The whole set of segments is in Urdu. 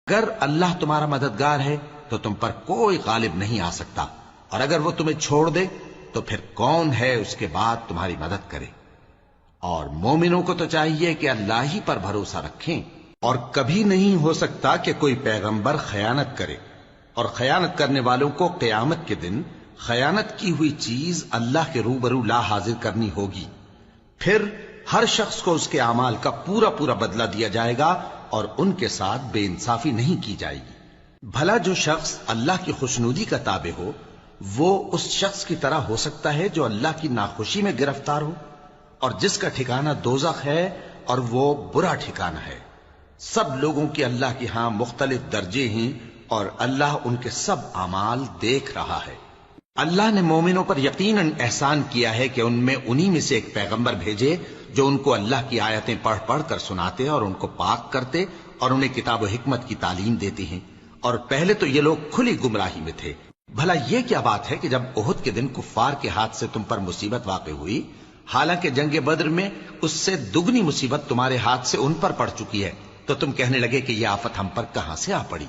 اگر اللہ تمہارا مددگار ہے تو تم پر کوئی غالب نہیں آ سکتا، اور اگر وہ تمہیں چھوڑ دے تو پھر کون ہے اس کے بعد تمہاری مدد کرے؟ اور مومنوں کو تو چاہیے کہ اللہ ہی پر بھروسہ رکھیں، اور کبھی نہیں ہو سکتا کہ کوئی پیغمبر خیانت کرے، اور خیانت کرنے والوں کو قیامت کے دن خیانت کی ہوئی چیز اللہ کے روبرو لا حاضر کرنی ہوگی، پھر ہر شخص کو اس کے اعمال کا پورا پورا بدلہ دیا جائے گا، اور ان کے ساتھ بے انصافی نہیں کی جائے گی۔ بھلا جو شخص اللہ کی خوشنودی کا تابع ہو وہ اس شخص کی طرح ہو سکتا ہے جو اللہ کی ناخوشی میں گرفتار ہو، اور جس کا ٹھکانہ دوزخ ہے اور وہ برا ٹھکانہ ہے۔ سب لوگوں کے اللہ کے ہاں مختلف درجے ہیں، اور اللہ ان کے سب اعمال دیکھ رہا ہے۔ اللہ نے مومنوں پر یقیناً احسان کیا ہے کہ ان میں انہی میں سے ایک پیغمبر بھیجے جو ان کو اللہ کی آیتیں پڑھ پڑھ کر سناتے اور ان کو پاک کرتے اور انہیں کتاب و حکمت کی تعلیم دیتے ہیں، اور پہلے تو یہ لوگ کھلی گمراہی میں تھے۔ بھلا یہ کیا بات ہے کہ جب احد کے دن کفار کے ہاتھ سے تم پر مصیبت واقع ہوئی، حالانکہ جنگ بدر میں اس سے دگنی مصیبت تمہارے ہاتھ سے ان پر پڑ چکی ہے، تو تم کہنے لگے کہ یہ آفت ہم پر کہاں سے آ پڑی؟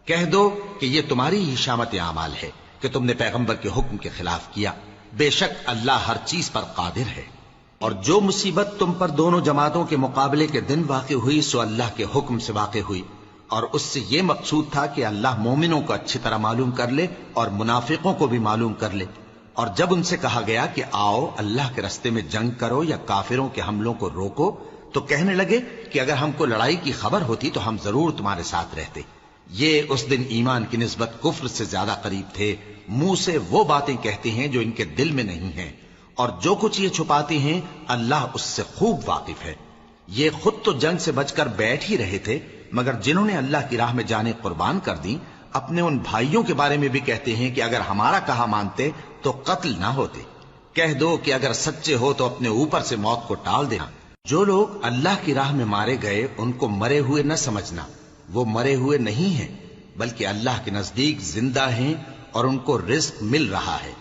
کہہ دو کہ یہ تمہاری ہی شامت اعمال ہے کہ تم نے پیغمبر کے حکم کے خلاف کیا، بے شک اللہ ہر چیز پر قادر ہے۔ اور جو مصیبت تم پر دونوں جماعتوں کے مقابلے کے دن واقع ہوئی سو اللہ کے حکم سے واقع ہوئی، اور اس سے یہ مقصود تھا کہ اللہ مومنوں کو اچھی طرح معلوم کر لے اور منافقوں کو بھی معلوم کر لے۔ اور جب ان سے کہا گیا کہ آؤ اللہ کے رستے میں جنگ کرو یا کافروں کے حملوں کو روکو، تو کہنے لگے کہ اگر ہم کو لڑائی کی خبر ہوتی تو ہم ضرور تمہارے ساتھ رہتے۔ یہ اس دن ایمان کی نسبت کفر سے زیادہ قریب تھے، منہ سے وہ باتیں کہتے ہیں جو ان کے دل میں نہیں ہیں، اور جو کچھ یہ چھپاتے ہیں اللہ اس سے خوب واقف ہے۔ یہ خود تو جنگ سے بچ کر بیٹھ ہی رہے تھے، مگر جنہوں نے اللہ کی راہ میں جانیں قربان کر دیں اپنے ان بھائیوں کے بارے میں بھی کہتے ہیں کہ اگر ہمارا کہا مانتے تو قتل نہ ہوتے۔ کہہ دو کہ اگر سچے ہو تو اپنے اوپر سے موت کو ٹال دینا۔ جو لوگ اللہ کی راہ میں مارے گئے ان کو مرے ہوئے نہ سمجھنا، وہ مرے ہوئے نہیں ہیں بلکہ اللہ کے نزدیک زندہ ہیں اور ان کو رزق مل رہا ہے۔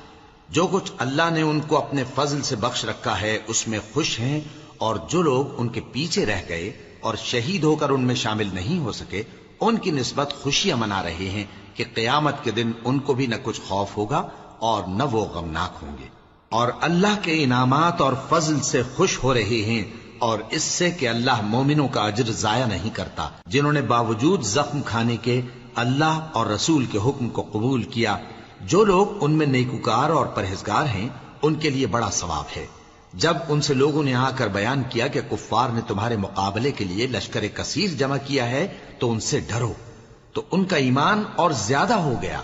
جو کچھ اللہ نے ان کو اپنے فضل سے بخش رکھا ہے اس میں خوش ہیں، اور جو لوگ ان کے پیچھے رہ گئے اور شہید ہو کر ان میں شامل نہیں ہو سکے ان کی نسبت خوشیاں منا رہے ہیں کہ قیامت کے دن ان کو بھی نہ کچھ خوف ہوگا اور نہ وہ غمناک ہوں گے، اور اللہ کے انعامات اور فضل سے خوش ہو رہے ہیں، اور اس سے کہ اللہ مومنوں کا اجر ضائع نہیں کرتا جنہوں نے باوجود زخم کھانے کے اللہ اور رسول کے حکم کو قبول کیا۔ جو لوگ ان میں نیکوکار اور پرہیزگار ہیں ان کے لیے بڑا ثواب ہے۔ جب ان سے لوگوں نے آ کر بیان کیا کہ کفار نے تمہارے مقابلے کے لیے لشکر کثیر جمع کیا ہے تو ان سے ڈرو، تو ان کا ایمان اور زیادہ ہو گیا